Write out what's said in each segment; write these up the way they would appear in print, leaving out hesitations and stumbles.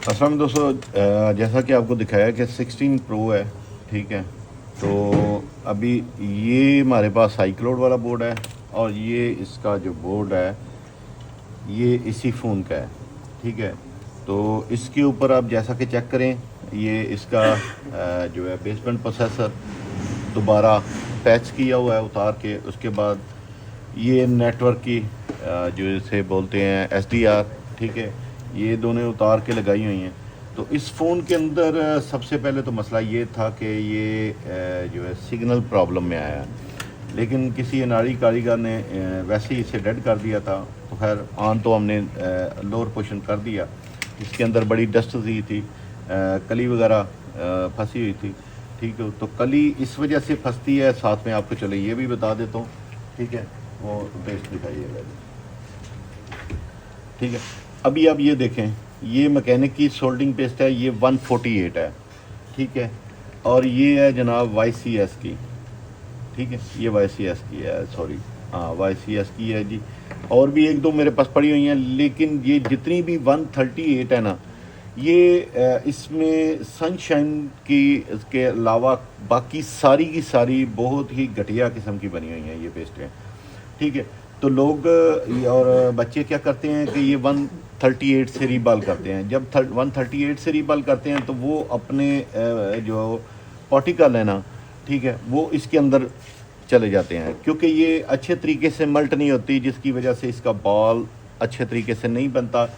असल में दोस्तों जैसा कि आपको दिखाया कि 16 प्रो है, ठीक है। तो अभी ये हमारे पास हाई क्लाउड वाला बोर्ड है और ये इसका जो बोर्ड है ये इसी फ़ोन का है, ठीक है। तो इसके ऊपर आप जैसा कि चेक करें, ये इसका जो है बेसमेंट प्रोसेसर दोबारा पैच किया हुआ है उतार के। उसके बाद ये नेटवर्क की जो इसे बोलते हैं SDR, ठीक है, ये दोनों उतार के लगाई हुई हैं। तो इस फ़ोन के अंदर सबसे पहले तो मसला ये था कि ये जो है सिग्नल प्रॉब्लम में आया, लेकिन किसी अनाड़ी कारीगर ने वैसे ही इसे डेड कर दिया था। तो खैर ऑन तो हमने लोअर पोर्शन कर दिया। इसके अंदर बड़ी डस्ट सी थी, कली वगैरह फंसी हुई थी, ठीक है। तो कली इस वजह से फंसती है, साथ में आपको चले ये भी बता देता हूँ, ठीक है। वो पेस्ट दिखाइएगा, ठीक है। अभी आप ये देखें, ये मैकेनिक की सोल्डिंग पेस्ट है, ये 148 है, ठीक है। और ये है जनाब YCS की, ठीक है, ये YCS की है, सॉरी, हाँ YCS की है जी। और भी एक दो मेरे पास पड़ी हुई हैं, लेकिन ये जितनी भी 138 है ना, ये इसमें सनशाइन की इसके अलावा बाकी सारी की सारी बहुत ही घटिया किस्म की बनी हुई हैं ये पेस्टें, ठीक है। तो लोग और बच्चे क्या करते हैं कि ये 138 से रीबाल करते हैं। जब 138 से रीबाल करते हैं तो वो अपने जो पार्टिकल है ना, ठीक है, वो इसके अंदर चले जाते हैं, क्योंकि ये अच्छे तरीके से मल्ट नहीं होती, जिसकी वजह से इसका बॉल अच्छे तरीके से नहीं बनता।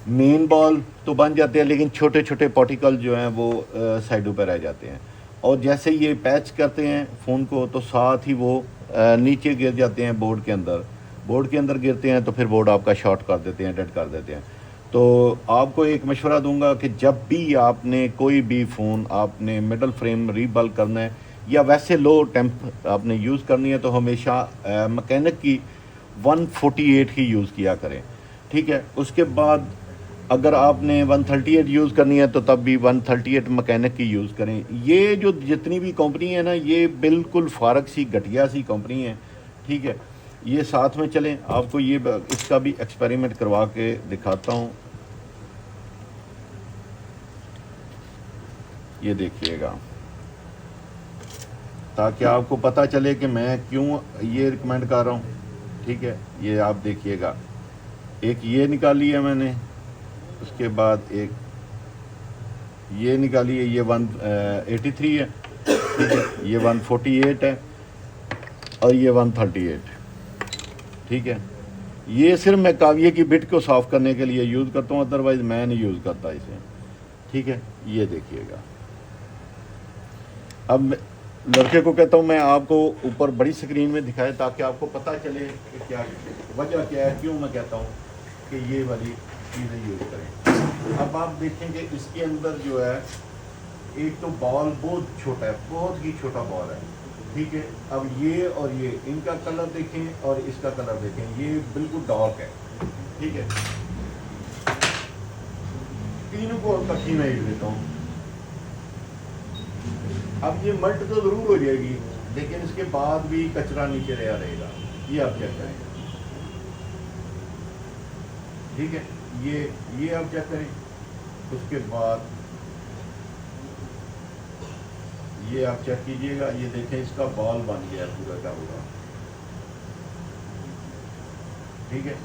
मेन बॉल तो बन जाते हैं, लेकिन छोटे छोटे पार्टिकल जो हैं वो साइडों पर रह जाते हैं। और जैसे ये पैच करते हैं फ़ोन को, तो साथ ही वो नीचे गिर जाते हैं बोर्ड के अंदर गिरते हैं, तो फिर बोर्ड आपका शॉर्ट कर देते हैं, डेड कर देते हैं। तो आपको एक मशवरा दूंगा कि जब भी आपने कोई भी फ़ोन आपने मिडल फ्रेम रीबल करना है या वैसे लो टेम्प आपने यूज़ करनी है, तो हमेशा मैकेनिक की 148 ही यूज़ किया करें, ठीक है। उसके बाद अगर आपने 138 यूज़ करनी है तो तब भी 138 मैकेनिक की यूज़ करें। ये जो जितनी भी कंपनी है ना, ये बिल्कुल फारग सी घटिया सी कंपनी है, ठीक है। ये साथ में चलें, आपको ये इसका भी एक्सपेरिमेंट करवा के दिखाता हूँ, ये देखिएगा, ताकि आपको पता चले कि मैं क्यों ये रिकमेंड कर रहा हूँ, ठीक है। ये आप देखिएगा, एक ये निकाली है मैंने, उसके बाद एक ये निकाली है, ये 183 है, ठीक है, ये 148 है और ये 138, ठीक है। ये सिर्फ मैं काविये की बिट को साफ़ करने के लिए यूज़ करता हूँ, अदरवाइज़ मैं नहीं यूज़ करता इसे, ठीक है। ये देखिएगा, अब लड़के को कहता हूँ मैं आपको ऊपर बड़ी स्क्रीन में दिखाए, ताकि आपको पता चले कि क्या वजह क्या है, क्यों मैं कहता हूँ कि ये वाली चीज़ें यूज़ करें। अब आप देखेंगे इसके अंदर जो है, एक तो बॉल बहुत छोटा है, बहुत ही छोटा बॉल है, ठीक है। अब ये और ये इनका कलर देखें और इसका कलर देखें, ये बिल्कुल डार्क है, ठीक है। तीनों को इकट्ठी मैं हिट देता हूँ। अब ये मल्ट तो ज़रूर हो जाएगी, लेकिन इसके बाद भी कचरा नीचे रहा रहेगा, ये आप चेक करें, ठीक है। ये आप चेक करें। उसके बाद ये आप चेक कीजिएगा, ये देखें इसका बॉल बन गया पूरा का पूरा, ठीक है।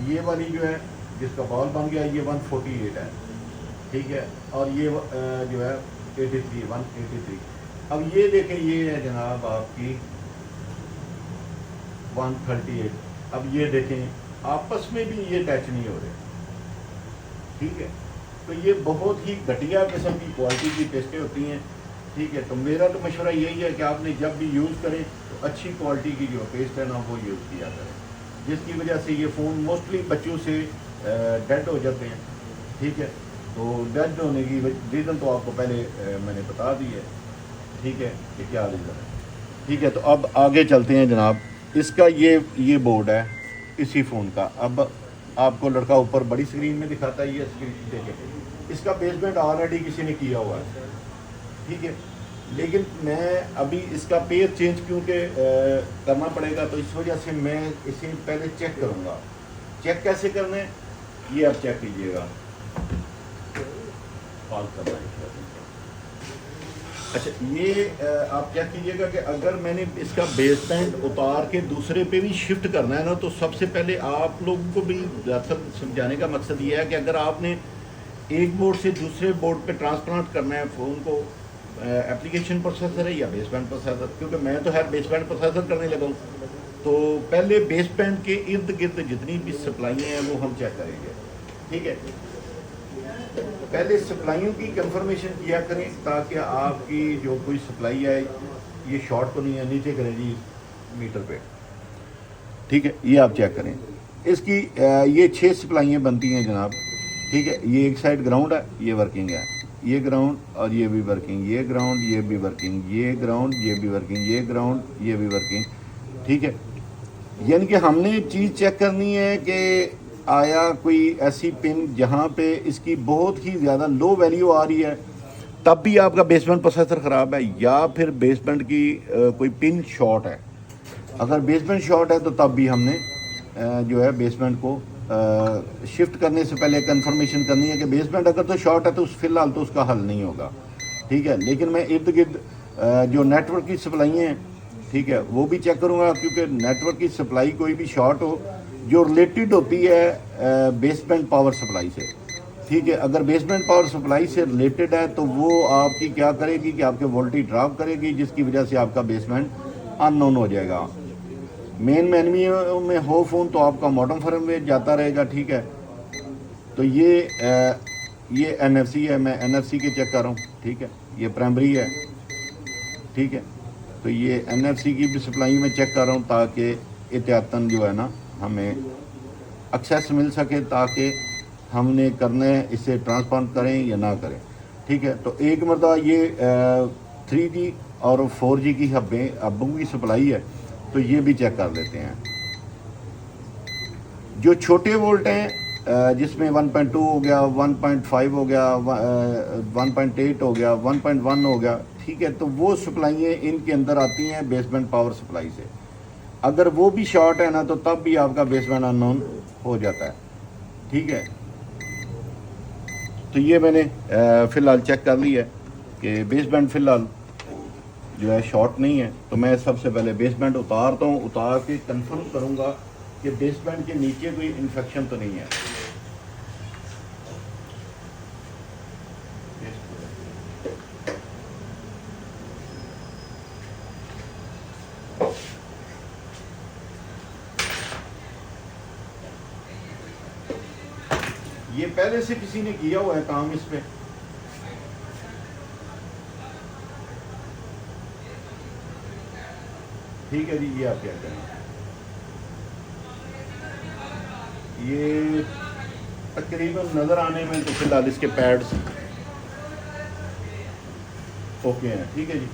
ये वाली जो है जिसका बॉल बन गया, ये 148 है, ठीक है। और ये जो है 183। अब ये देखें, ये है जनाब आपकी 138। अब ये देखें आपस में भी ये टच नहीं हो रहे, ठीक है। तो ये बहुत ही घटिया किस्म की क्वालिटी की पेस्टें होती हैं, ठीक है। तो मेरा तो मशवरा यही है कि आपने जब भी यूज़ करें तो अच्छी क्वालिटी की जो पेस्ट है ना वो यूज़ किया करें, जिसकी वजह से ये फ़ोन मोस्टली बच्चों से डेड हो जाते हैं, ठीक है। तो डेड होने की रीज़न तो आपको पहले मैंने बता दी है, ठीक है, कि क्या रीज़न है, ठीक है। तो अब आगे चलते हैं जनाब। इसका ये बोर्ड है इसी फ़ोन का। अब आपको लड़का ऊपर बड़ी स्क्रीन में दिखाता है, ये स्क्रीन देखें, इसका बेसमेंट ऑलरेडी किसी ने किया हुआ है, ठीक है। लेकिन मैं अभी इसका पेज चेंज क्योंकि करना पड़ेगा, तो इस वजह से मैं इसे पहले चेक करूँगा। चेक कैसे करना है ये आप चेक कीजिएगा। कॉल करना है। अच्छा, ये आप क्या कीजिएगा कि अगर मैंने इसका बेस बैंड उतार के दूसरे पे भी शिफ्ट करना है ना, तो सबसे पहले आप लोगों को भी दरअसल समझाने का मकसद ये है कि अगर आपने एक बोर्ड से दूसरे बोर्ड पे ट्रांसप्लांट करना है फ़ोन को, एप्लीकेशन प्रोसेसर है या बेस बैंड प्रोसेसर, क्योंकि मैं तो हर बेस बैंड प्रोसेसर करने लगा हूँ, तो पहले बेस बैंड के इर्द गिर्द जितनी भी सप्लाइयाँ हैं वो हम चेक करेंगे। ठीक है, पहले सप्लाइयों की कंफर्मेशन किया करें ताकि आपकी जो कोई सप्लाई है ये शॉर्ट तो नहीं है, नीचे करें जी मीटर पे। ठीक है, ये आप चेक करें। इसकी ये 6 सप्लाइयाँ बनती हैं जनाब। ठीक है, ये एक साइड ग्राउंड है, ये वर्किंग है, ये ग्राउंड और ये भी वर्किंग, ये ग्राउंड ये भी वर्किंग, ये ग्राउंड ये भी वर्किंग, ये ग्राउंड ये भी वर्किंग। ठीक है, यानी कि हमने चीज़ चेक करनी है कि आया कोई ऐसी पिन जहाँ पे इसकी बहुत ही ज़्यादा लो वैल्यू आ रही है, तब भी आपका बेसबैंड प्रोसेसर ख़राब है, या फिर बेसबैंड की कोई पिन शॉर्ट है। अगर बेसबैंड शॉर्ट है तो तब भी हमने जो है बेसबैंड को शिफ्ट करने से पहले कंफर्मेशन करनी है कि बेसबैंड अगर तो शॉर्ट है तो फ़िलहाल तो उसका हल नहीं होगा। ठीक है, लेकिन मैं इर्द गिर्द जो नेटवर्क की सप्लाइयाँ हैं, ठीक है, वो भी चेक करूँगा, क्योंकि नेटवर्क की सप्लाई कोई भी शॉर्ट हो जो रिलेटेड होती है बेसबैंड पावर सप्लाई से। ठीक है, अगर बेसबैंड पावर सप्लाई से रिलेटेड है तो वो आपकी क्या करेगी कि आपके वोल्टेज ड्रॉप करेगी, जिसकी वजह से आपका बेसबैंड अननोन हो जाएगा। मेन मेन्यू में हो फ़ोन तो आपका मॉडर्न फर्मवेयर जाता रहेगा। ठीक है, तो ये NFC है, मैं NFC के चेक कर रहा हूँ। ठीक है, ये प्राइमरी है। ठीक है, तो ये NFC की भी सप्लाई में चेक कर रहा हूँ ताकि एहतियातन जो है ना हमें एक्सेस मिल सके, ताकि हमने करना है इसे ट्रांसप्लांट करें या ना करें। ठीक है, तो एक मरतबा ये 3G और 4G की हब्बों की सप्लाई है, तो ये भी चेक कर लेते हैं। जो छोटे वोल्ट हैं जिसमें 1.2 हो गया, 1.5 हो गया, 1.8 हो गया, 1.1 हो गया, ठीक है, तो वो सप्लाइयाँ इनके अंदर आती हैं बेसबैंड पावर सप्लाई से। अगर वो भी शॉर्ट है ना तो तब भी आपका बेसबैंड अननोन हो जाता है। ठीक है, तो ये मैंने फ़िलहाल चेक कर लिया है कि बेसबैंड फ़िलहाल जो है शॉर्ट नहीं है। तो मैं सबसे पहले बेसबैंड उतारता हूँ, उतार के कंफर्म करूँगा कि बेसबैंड के नीचे कोई इन्फेक्शन तो नहीं है। ये पहले से किसी ने किया हुआ है काम इस पे। ठीक है जी, ये आप क्या करें, ये तकरीबन नज़र आने में तो फिलहाल इसके पैड्स ओके हैं। ठीक है जी,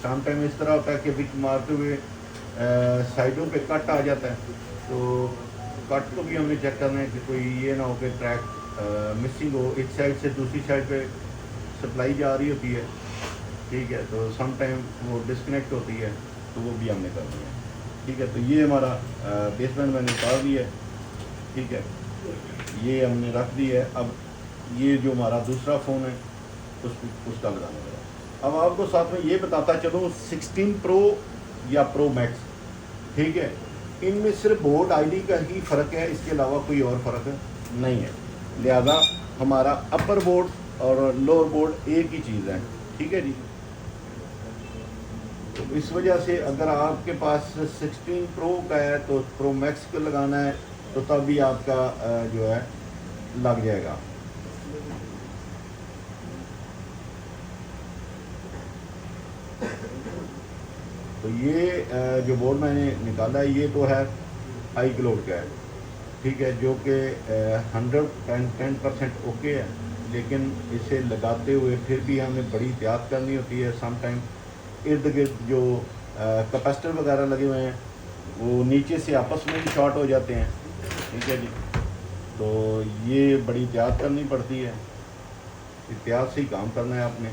शाम टाइम इस तरह होता है कि विक मारते हुए साइडों पे कट आ जाता है, तो कट को भी हमने चेक करना है कि कोई ये ना हो कि ट्रैक मिसिंग हो, एक साइड से दूसरी साइड पे सप्लाई जा रही होती है। ठीक है, तो सम टाइम वो डिस्कनेक्ट होती है, तो वो भी हमने करनी है। ठीक है, तो ये हमारा बेसबैंड मैंने उतार दिया है। ठीक है, ये हमने रख दी है। अब ये जो हमारा दूसरा फ़ोन है उसका लगाने लगा। अब आपको साथ में ये बताता चलो 16 प्रो या प्रो मैक्स, ठीक है, इनमें सिर्फ बोर्ड आईडी का ही फ़र्क है, इसके अलावा कोई और फ़र्क नहीं है। लिहाजा हमारा अपर बोर्ड और लोअर बोर्ड एक ही चीज़ है। ठीक है जी, तो इस वजह से अगर आपके पास 16 प्रो का है तो प्रो मैक्स को लगाना है, तो तब भी आपका जो है लग जाएगा। तो ये जो बोर्ड मैंने निकाला है ये तो है हाई क्लोड का है। ठीक है, जो कि 110% ओके है, लेकिन इसे लगाते हुए फिर भी हमें बड़ी एहतियात करनी होती है। सम टाइम इर्द गिर्द जो कैपेसिटर वगैरह लगे हुए हैं वो नीचे से आपस में भी शॉर्ट हो जाते हैं। ठीक है जी, तो ये बड़ी एहतियात करनी पड़ती है, एहतियात से ही काम करना है आपने।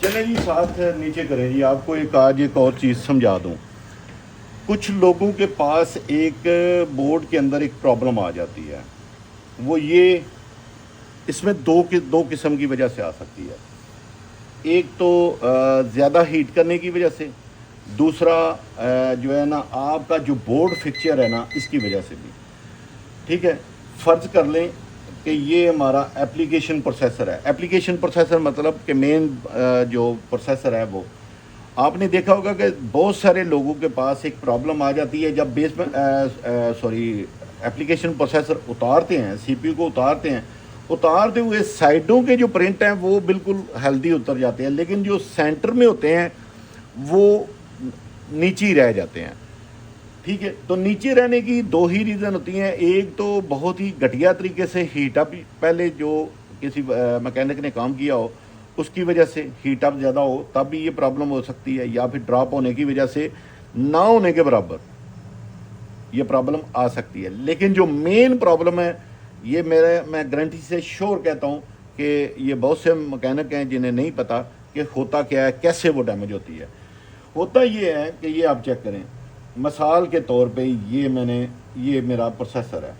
चले जी साथ नीचे करें जी। आपको आज एक और चीज़ समझा दूं। कुछ लोगों के पास एक बोर्ड के अंदर एक प्रॉब्लम आ जाती है, वो ये, इसमें दो किस्म की वजह से आ सकती है। एक तो ज़्यादा हीट करने की वजह से, दूसरा जो है ना आपका जो बोर्ड फिक्चर है ना इसकी वजह से भी। ठीक है, फ़र्ज़ कर लें कि ये हमारा एप्लीकेशन प्रोसेसर है। एप्लीकेशन प्रोसेसर मतलब कि मेन जो प्रोसेसर है वो, आपने देखा होगा कि बहुत सारे लोगों के पास एक प्रॉब्लम आ जाती है जब बेस में एप्लीकेशन प्रोसेसर उतारते हैं, सीपीयू को उतारते हैं, उतारते हुए साइडों के जो प्रिंट हैं वो बिल्कुल हेल्दी उतर जाते हैं, लेकिन जो सेंटर में होते हैं वो नीचे ही रह जाते हैं। ठीक है, तो नीचे रहने की दो ही रीज़न होती हैं। एक तो बहुत ही घटिया तरीके से हीट अप, पहले जो किसी मैकेनिक ने काम किया हो उसकी वजह से हीट अप ज़्यादा हो तब भी ये प्रॉब्लम हो सकती है, या फिर ड्रॉप होने की वजह से ना होने के बराबर ये प्रॉब्लम आ सकती है। लेकिन जो मेन प्रॉब्लम है ये मैं गारंटी से श्योर कहता हूँ कि ये बहुत से मैकेनिक हैं जिन्हें नहीं पता कि होता क्या है, कैसे वो डैमेज होती है। होता ये है कि ये आप चेक करें, मिसाल के तौर पे ये मेरा प्रोसेसर है।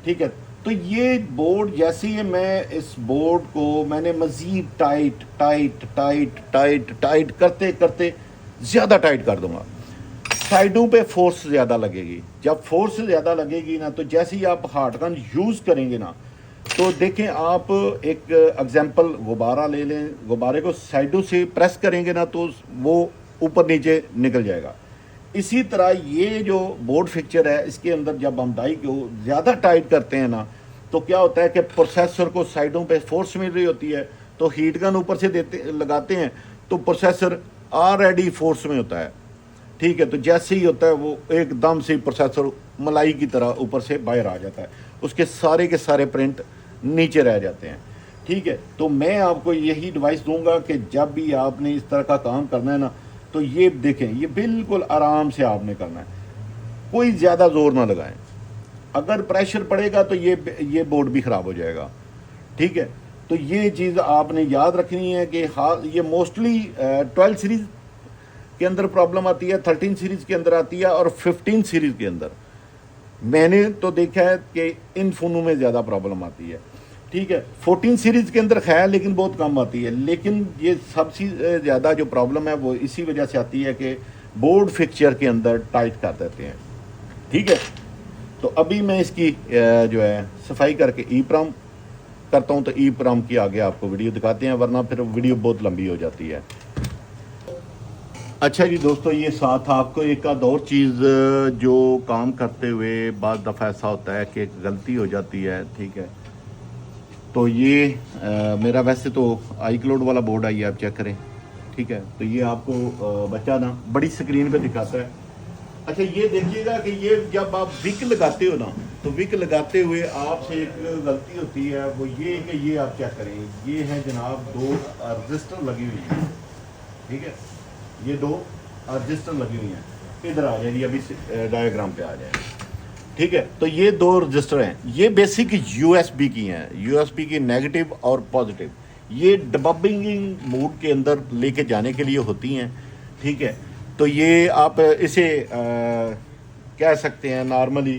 ठीक है, तो ये बोर्ड जैसे ही मैं इस बोर्ड को मैंने मज़ीद tight tight tight tight tight करते करते ज़्यादा टाइट कर दूंगा, साइडों पे फोर्स ज़्यादा लगेगी। जब फोर्स ज़्यादा लगेगी ना, तो जैसे ही आप हार्ड गन यूज़ करेंगे ना, तो देखें आप एक एग्जांपल गुब्बारा ले लें, गुब्बारे को साइडों से प्रेस करेंगे ना तो वो ऊपर नीचे निकल जाएगा। इसी तरह ये जो बोर्ड फिक्चर है इसके अंदर जब हम डाई को ज़्यादा टाइट करते हैं ना, तो क्या होता है कि प्रोसेसर को साइडों पे फोर्स मिल रही होती है, तो हीट गन ऊपर से लगाते हैं तो प्रोसेसर ऑलरेडी फोर्स में होता है। ठीक है, तो जैसे ही होता है वो एकदम से प्रोसेसर मलाई की तरह ऊपर से बाहर आ जाता है, उसके सारे के सारे प्रिंट नीचे रह जाते हैं। ठीक है, तो मैं आपको यही एडवाइस दूंगा कि जब भी आपने इस तरह का काम करना है ना, तो ये देखें, ये बिल्कुल आराम से आपने करना है, कोई ज़्यादा जोर ना लगाएं। अगर प्रेशर पड़ेगा तो ये बोर्ड भी ख़राब हो जाएगा। ठीक है, तो ये चीज़ आपने याद रखनी है कि हाँ, ये मोस्टली 12 सीरीज़ के अंदर प्रॉब्लम आती है, 13 सीरीज़ के अंदर आती है और 15 सीरीज़ के अंदर मैंने तो देखा है कि इन फ़ोनों में ज़्यादा प्रॉब्लम आती है। ठीक है, 14 सीरीज़ के अंदर खैर लेकिन बहुत कम आती है, लेकिन ये सबसे ज़्यादा जो प्रॉब्लम है वो इसी वजह से आती है कि बोर्ड फिक्चर के अंदर टाइट कर देते हैं। ठीक है, तो अभी मैं इसकी जो है सफाई करके ईप्राम करता हूँ, तो ईप्राम की आगे आपको वीडियो दिखाते हैं, वरना फिर वीडियो बहुत लंबी हो जाती है। अच्छा जी दोस्तों, ये साथ आपको एक आध और चीज़ जो काम करते हुए बाद दफ़ा ऐसा होता है कि एक गलती हो जाती है। ठीक है, तो ये मेरा वैसे तो आई क्लाउड वाला बोर्ड है, ये आप चेक करें। ठीक है, तो ये आपको बच्चा ना बड़ी स्क्रीन पे दिखाता है। अच्छा, ये देखिएगा कि ये जब आप विक लगाते हो ना, तो विक लगाते हुए आपसे एक गलती होती है, वो ये कि ये आप चेक करें, ये है जनाब 2 रजिस्टर लगी हुई है। ठीक है, ये 2 रजिस्टर लगी हुई हैं। इधर आ जाए, अभी डायग्राम पे आ जाए। ठीक है, तो ये 2 रजिस्टर हैं, ये बेसिक यूएसबी की हैं, यूएसबी की नेगेटिव और पॉजिटिव। ये डबबिंग मोड के अंदर लेके जाने के लिए होती हैं। ठीक है, तो ये आप इसे कह सकते हैं नॉर्मली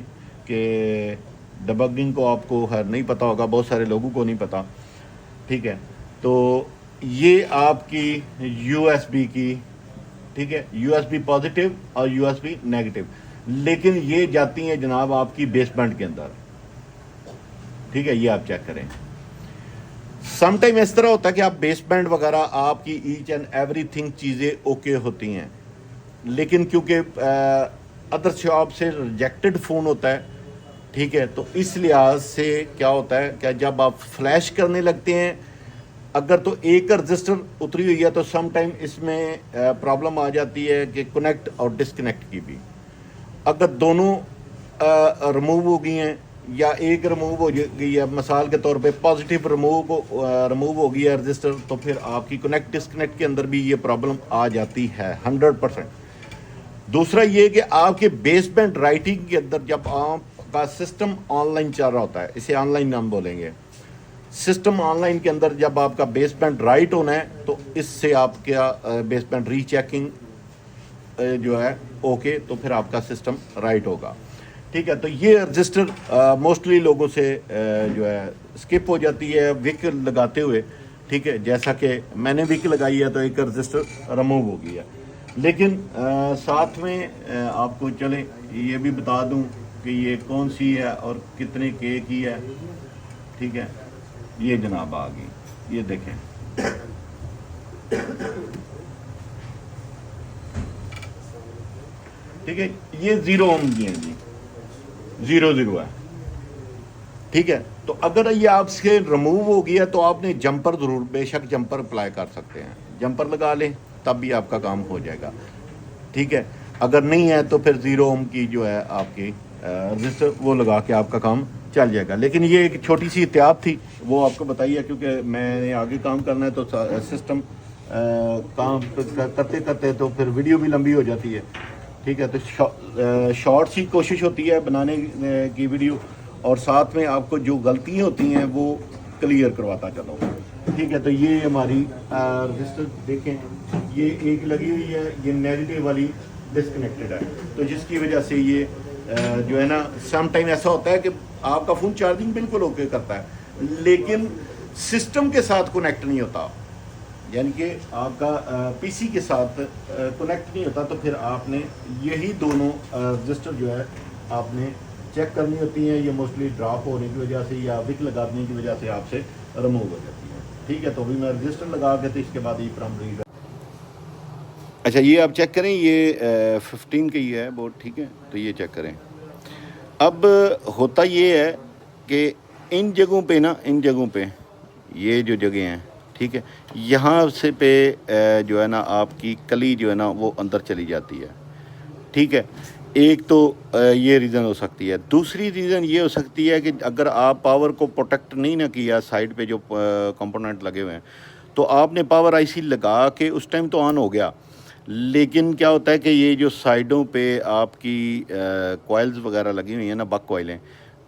कि डबबिंग को आपको हर नहीं पता होगा, बहुत सारे लोगों को नहीं पता। ठीक है, तो ये आपकी यूएसबी की, ठीक है, यूएसबी पॉजिटिव और यूएसबी नेगेटिव, लेकिन ये जाती हैं जनाब आपकी बेसबैंड के अंदर। ठीक है, ये आप चेक करें। समटाइम इस तरह होता है कि आप बेसबैंड वगैरह आपकी ईच एंड एवरीथिंग चीज़ें ओके होती हैं, लेकिन क्योंकि अदर शॉप से रिजेक्टेड फ़ोन होता है, ठीक है, तो इस लिहाज से क्या होता है कि जब आप फ्लैश करने लगते हैं, अगर तो एक रजिस्टर उतरी हुई है तो सम टाइम इसमें प्रॉब्लम आ जाती है कि कनेक्ट और डिस्कनेक्ट की भी। अगर दोनों रिमूव हो गई हैं या एक रिमूव हो गई है, मिसाल के तौर पे पॉजिटिव रिमूव हो गई है रजिस्टर, तो फिर आपकी कनेक्ट डिस्कनेक्ट के अंदर भी ये प्रॉब्लम आ जाती है 100%। दूसरा ये कि आपके बेसबैंड राइटिंग के अंदर जब आपका सिस्टम ऑनलाइन चल रहा होता है, इसे ऑनलाइन हम बोलेंगे, सिस्टम ऑनलाइन के अंदर जब आपका बेसबैंड राइट होना है तो इससे आपका बेसबैंड रीचेकिंग जो है ओके, तो फिर आपका सिस्टम राइट होगा। ठीक है, तो ये रजिस्टर मोस्टली लोगों से जो है स्किप हो जाती है विक लगाते हुए। ठीक है, जैसा कि मैंने विक लगाई है तो एक रजिस्टर रिमूव हो गई है। लेकिन साथ में आपको चले ये भी बता दूं कि ये कौन सी है और कितने के की है। ठीक है, ये जनाब आ गई, ये देखें। ठीक है, ये 0 ओम की है जी, 0 है। ठीक है, तो अगर ये आपसे रिमूव हो गया तो आपने जंपर ज़रूर, बेशक जंपर अप्लाई कर सकते हैं, जंपर लगा लें तब भी आपका काम हो जाएगा। ठीक है, अगर नहीं है तो फिर 0 ओम की जो है आपकी रजिस्टर वो लगा के आपका काम चल जाएगा। लेकिन ये एक छोटी सी एहतियात थी, वो आपको बताइए, क्योंकि मैंने आगे काम करना है तो सिस्टम काम करते करते तो फिर वीडियो भी लंबी हो जाती है। ठीक है, तो शॉर्ट सी कोशिश होती है बनाने की वीडियो, और साथ में आपको जो गलतियाँ होती हैं वो क्लियर करवाता चलो। ठीक है, तो ये हमारी रजिस्टर देखें, ये एक लगी हुई है, ये नेगेटिव वाली डिसकनेक्टेड है, तो जिसकी वजह से ये जो है ना सम टाइम ऐसा होता है कि आपका फ़ोन चार्जिंग बिल्कुल ओके करता है लेकिन सिस्टम के साथ कनेक्ट नहीं होता, यानी कि आपका पीसी के साथ कनेक्ट नहीं होता। तो फिर आपने यही दोनों रजिस्टर जो है आपने चेक करनी होती हैं। ये मोस्टली ड्रॉप होने की वजह से या विक लगाने की वजह से आपसे रिमूव हो जाती है। ठीक है, तो अभी मैं रजिस्टर लगा के तो इसके बाद ये प्राइमरी। अच्छा, ये आप चेक करें, ये 15 की है बोर्ड। ठीक है, तो ये चेक करें। अब होता ये है कि इन जगहों पे ना, इन जगहों पे ये जो जगह हैं, ठीक है, यहाँ से पे जो है ना आपकी कली जो है ना वो अंदर चली जाती है। ठीक है, एक तो ये रीज़न हो सकती है। दूसरी रीज़न ये हो सकती है कि अगर आप पावर को प्रोटेक्ट नहीं ना किया, साइड पे जो कंपोनेंट लगे हुए हैं, तो आपने पावर आईसी लगा के उस टाइम तो ऑन हो गया, लेकिन क्या होता है कि ये जो साइडों पे आपकी कॉइल्स वगैरह लगी हुई हैं ना, बक कॉइलें,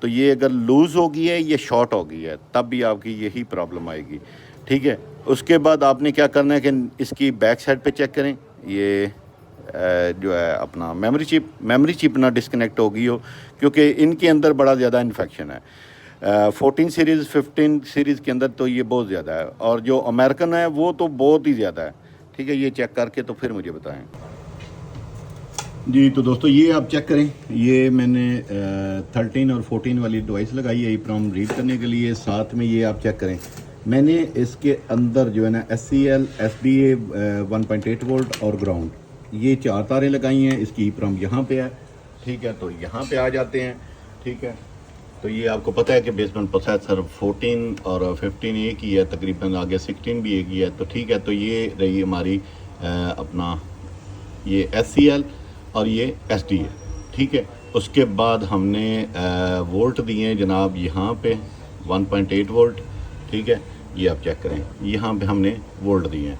तो ये अगर लूज़ हो गई है, ये शॉर्ट हो गई है, तब भी आपकी यही प्रॉब्लम आएगी। ठीक है, उसके बाद आपने क्या करना है कि इसकी बैक साइड पे चेक करें, ये जो है अपना मेमोरी चिप ना डिस्कनेक्ट हो गई हो, क्योंकि इनके अंदर बड़ा ज़्यादा इन्फेक्शन है। 14 सीरीज़ 15 सीरीज़ के अंदर तो ये बहुत ज़्यादा है, और जो अमेरिकन है वो तो बहुत ही ज़्यादा है। ठीक है, ये चेक करके तो फिर मुझे बताएं जी। तो दोस्तों ये आप चेक करें, ये मैंने 13 और 14 वाली डिवाइस लगाई है EEPROM रीड करने के लिए। साथ में ये आप चेक करें, मैंने इसके अंदर जो है ना SCL SDA 1.8 वोल्ट और ग्राउंड, ये 4 तारें लगाई हैं। इसकी EEPROM यहाँ पे है। ठीक है, तो यहाँ पे आ जाते हैं। ठीक है, तो ये आपको पता है कि बेसबैंड प्रोसेसर 14 और 15 एक ही है, तकरीबन आगे 16 भी एक ही है। तो ठीक है, तो ये रही हमारी अपना ये SCL और ये SDA। ठीक है, उसके बाद हमने वोल्ट दिए हैं जनाब यहाँ पे 1.8 वोल्ट। ठीक है, ये आप चेक करें, यहाँ पे हमने वोल्ट दिए हैं।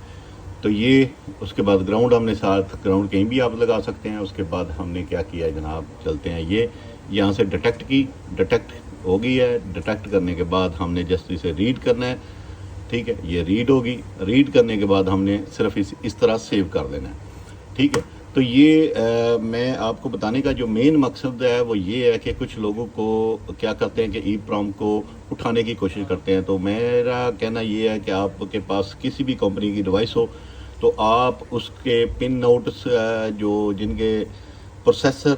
तो ये उसके बाद ग्राउंड हमने साथ, ग्राउंड कहीं भी आप लगा सकते हैं। उसके बाद हमने क्या किया है जनाब, चलते हैं, ये यहाँ से डिटेक्ट हो गई है। डिटेक्ट करने के बाद हमने जस्ट इसे रीड करना है। ठीक है, ये रीड होगी। रीड करने के बाद हमने सिर्फ इस तरह सेव कर देना है। ठीक है, तो ये मैं आपको बताने का जो मेन मकसद है वो ये है कि कुछ लोगों को क्या करते हैं कि EEPROM को उठाने की कोशिश करते हैं। तो मेरा कहना ये है कि आपके पास किसी भी कंपनी की डिवाइस हो तो आप उसके पिन नोट्स जो जिनके प्रोसेसर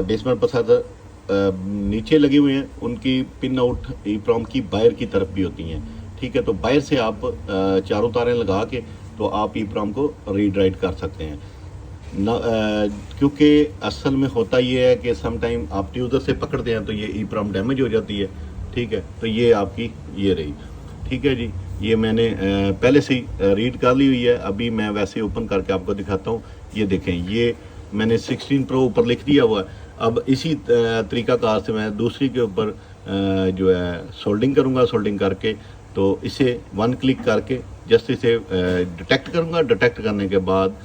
बेसबैंड प्रोसेसर नीचे लगे हुए हैं, उनकी पिन आउट EEPROM की बाहर की तरफ भी होती हैं। ठीक है, तो बाहर से आप चारों तारें लगा के तो आप EEPROM को रीड राइट कर सकते हैं ना, क्योंकि असल में होता ये है कि सम टाइम आप ट्यूज़र से पकड़ते हैं तो ये EEPROM डैमेज हो जाती है। ठीक है, तो ये आपकी ये रही। ठीक है जी, ये मैंने पहले से ही रीड कर ली हुई है। अभी मैं वैसे ओपन करके आपको दिखाता हूँ। ये देखें, ये मैंने 16 प्रो ऊपर लिख दिया हुआ है। अब इसी तरीक़ाकार से मैं दूसरी के ऊपर जो है सोल्डिंग करूँगा। सोल्डिंग करके तो इसे 1 क्लिक करके जस्ट इसे डिटेक्ट करूँगा। डिटेक्ट करने के बाद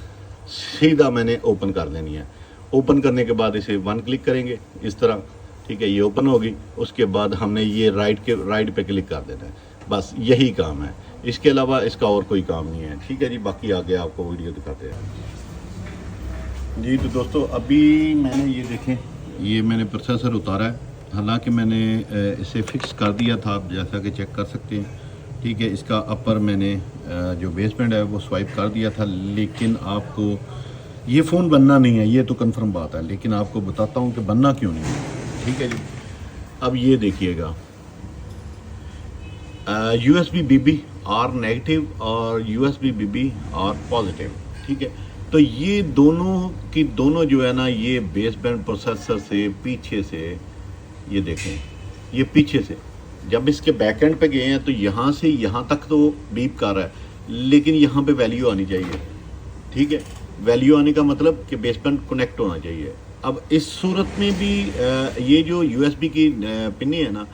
सीधा मैंने ओपन कर देनी है। ओपन करने के बाद इसे 1 क्लिक करेंगे इस तरह। ठीक है, ये ओपन होगी। उसके बाद हमने ये राइट पे क्लिक कर देना है। बस यही काम है, इसके अलावा इसका और कोई काम नहीं है। ठीक है जी, बाकी आगे आपको वीडियो दिखाते हैं जी। तो दोस्तों अभी मैंने ये देखें, ये मैंने प्रोसेसर उतारा है, हालांकि मैंने इसे फिक्स कर दिया था, आप जैसा कि चेक कर सकते हैं। ठीक है, इसका अपर मैंने जो बेसबैंड है वो स्वाइप कर दिया था, लेकिन आपको ये फ़ोन बनना नहीं है, ये तो कंफर्म बात है, लेकिन आपको बताता हूँ कि बनना क्यों नहीं है। ठीक है जी, अब ये देखिएगा, USB BB आर नेगेटिव और USB BB आर पॉजिटिव। ठीक है, तो ये दोनों की दोनों जो है ना, ये बेसबैंड प्रोसेसर से पीछे से, ये देखें, ये पीछे से जब इसके बैक एंड पे गए हैं तो यहाँ से यहाँ तक तो बीप कर रहा है, लेकिन यहाँ पे वैल्यू आनी चाहिए। ठीक है, वैल्यू आने का मतलब कि बेसबैंड कनेक्ट होना चाहिए। अब इस सूरत में भी ये जो USB की पिन है ना,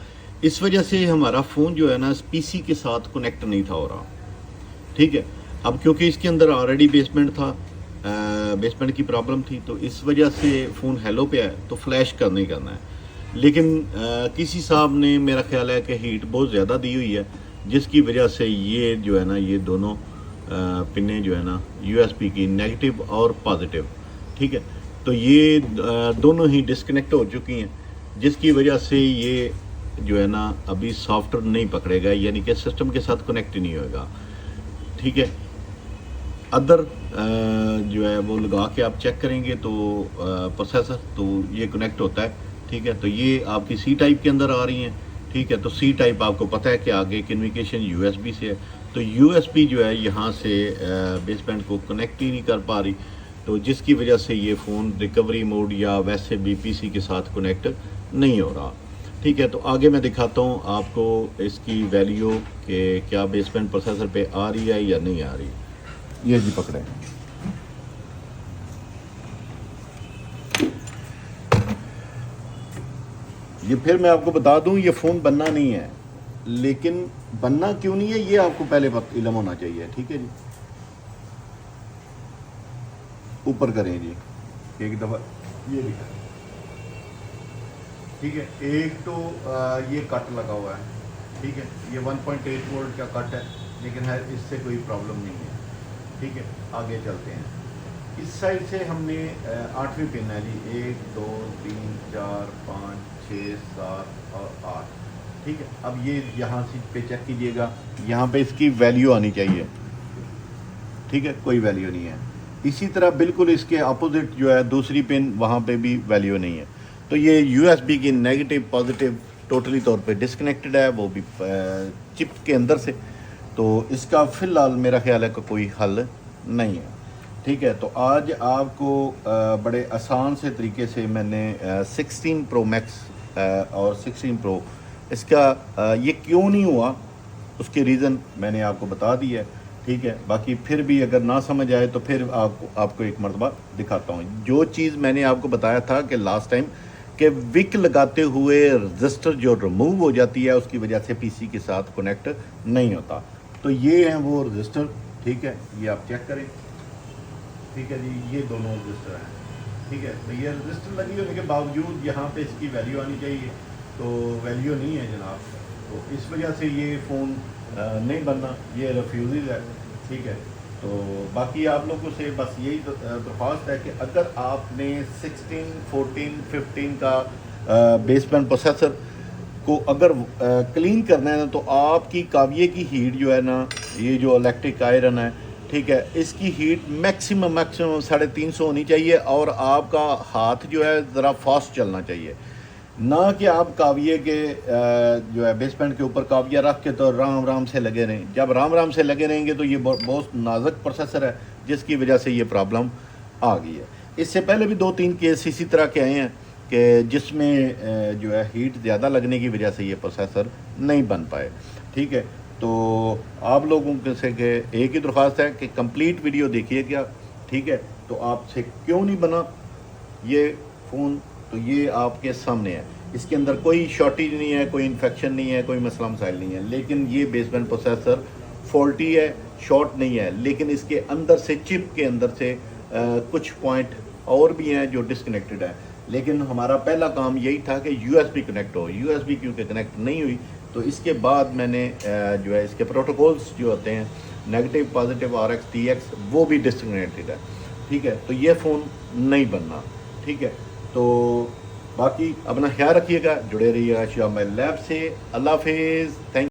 इस वजह से हमारा फ़ोन जो है ना PC के साथ कनेक्ट नहीं था हो रहा। ठीक है, अब क्योंकि इसके अंदर ऑलरेडी बेसबैंड था, बेसबैंड की प्रॉब्लम थी, तो इस वजह से फ़ोन हेलो पे है तो फ्लैश करना ही करना है। लेकिन किसी साहब ने, मेरा ख्याल है कि हीट बहुत ज़्यादा दी हुई है, जिसकी वजह से ये जो है ना, ये दोनों पिनें जो है ना USB की नेगेटिव और पॉजिटिव, ठीक है, तो ये दोनों ही डिस्कनेक्ट हो चुकी हैं, जिसकी वजह से ये जो है ना अभी सॉफ्टवेयर नहीं पकड़ेगा, यानी कि सिस्टम के साथ कनेक्ट ही नहीं होगा। ठीक है, अदर जो है वो लगा के आप चेक करेंगे तो प्रोसेसर तो ये कनेक्ट होता है। ठीक है, तो ये आपकी C टाइप के अंदर आ रही हैं। ठीक है, तो C टाइप आपको पता है कि आगे कम्युनिकेशन USB से है, तो USB जो है यहाँ से बेसबैंड को कनेक्ट ही नहीं कर पा रही, तो जिसकी वजह से ये फ़ोन रिकवरी मोड या वैसे भी PC के साथ कनेक्ट नहीं हो रहा। ठीक है, तो आगे मैं दिखाता हूँ आपको इसकी वैल्यू कि क्या बेसबैंड प्रोसेसर पे आ रही है या नहीं आ रही। ये जी पकड़े, ये फिर मैं आपको बता दूं, ये फ़ोन बनना नहीं है, लेकिन बनना क्यों नहीं है ये आपको पहले इल्म होना चाहिए। ठीक है जी, ऊपर करें जी एक दफ़ा, ये दिखा। ठीक है, एक तो ये कट लगा हुआ है। ठीक है, ये 1.8 वोल्ट का कट है, लेकिन है इससे कोई प्रॉब्लम नहीं है। ठीक है, आगे चलते हैं। इस साइड से हमने 8वीं पिन है जी, 1 2 3 4 5 6 7 और 8। ठीक है, अब ये यहाँ से पे चेक कीजिएगा, यहाँ पे इसकी वैल्यू आनी चाहिए। ठीक है, कोई वैल्यू नहीं है। इसी तरह बिल्कुल इसके अपोजिट जो है दूसरी पिन, वहाँ पे भी वैल्यू नहीं है। तो ये USB की नेगेटिव पॉजिटिव टोटली तौर पे डिस्कनेक्टेड है, वो भी चिप के अंदर से, तो इसका फ़िलहाल मेरा ख्याल है कि कोई हल नहीं है। ठीक है, तो आज आपको बड़े आसान से तरीके से मैंने 16 Pro Max और 16 Pro इसका ये क्यों नहीं हुआ उसके रीज़न मैंने आपको बता दिया है। ठीक है, बाकी फिर भी अगर ना समझ आए तो फिर आपको एक मरतबा दिखाता हूँ। जो चीज़ मैंने आपको बताया था कि लास्ट टाइम कि विक लगाते हुए रजिस्टर जो रिमूव हो जाती है, उसकी वजह से PC के साथ कनेक्ट नहीं होता, तो ये हैं वो रजिस्टर। ठीक है, ये आप चेक करें। ठीक है जी, ये दोनों रजिस्टर हैं। ठीक है, तो ये रजिस्टर लगी होने के बावजूद यहाँ पे इसकी वैल्यू आनी चाहिए, तो वैल्यू नहीं है जनाब, तो इस वजह से ये फ़ोन नहीं बनना, ये रिफ्यूज़ है। ठीक है, तो बाकी आप लोगों से बस यही दरख्वास्त है कि अगर आपने 16 14 15 का बेसबैंड प्रोसेसर को अगर क्लीन करना है ना, तो आपकी काविये की हीट जो है ना, ये जो इलेक्ट्रिक आयरन है, ठीक है, इसकी हीट मैक्सिमम 350 होनी चाहिए, और आपका हाथ जो है ज़रा फास्ट चलना चाहिए, ना कि आप काविये के जो है बेसबैंड के ऊपर काविया रख के तो राम राम से लगे रहें। जब राम राम से लगे रहेंगे तो ये बहुत नाजुक प्रोसेसर है, जिसकी वजह से ये प्रॉब्लम आ गई है। इससे पहले भी 2-3 केस इसी तरह के आए हैं कि जिसमें जो है हीट ज़्यादा लगने की वजह से ये प्रोसेसर नहीं बन पाए। ठीक है, तो आप लोगों से के एक ही दरख्वास्त है कि कंप्लीट वीडियो देखिएगा। ठीक है, तो आपसे क्यों नहीं बना ये फ़ोन, तो ये आपके सामने है, इसके अंदर कोई शॉर्टेज नहीं है, कोई इन्फेक्शन नहीं है, कोई मसला मसाइल नहीं है, लेकिन ये बेसबैंड प्रोसेसर फॉल्टी है, शॉर्ट नहीं है, लेकिन इसके अंदर से चिप के अंदर से कुछ पॉइंट और भी हैं जो डिसकनेक्टेड है। लेकिन हमारा पहला काम यही था कि USB कनेक्ट हो। USB क्योंकि कनेक्ट नहीं हुई तो इसके बाद मैंने जो है इसके प्रोटोकॉल्स जो होते हैं नेगेटिव पॉजिटिव RX TX वो भी डिस्क्रिमिनेटेड है, ठीक है। तो ये फ़ोन नहीं बनना, ठीक है। तो बाकी अपना ख्याल रखिएगा, जुड़े रहिएगा शामिल लैब से। अल्लाह हाफिज़, थैंक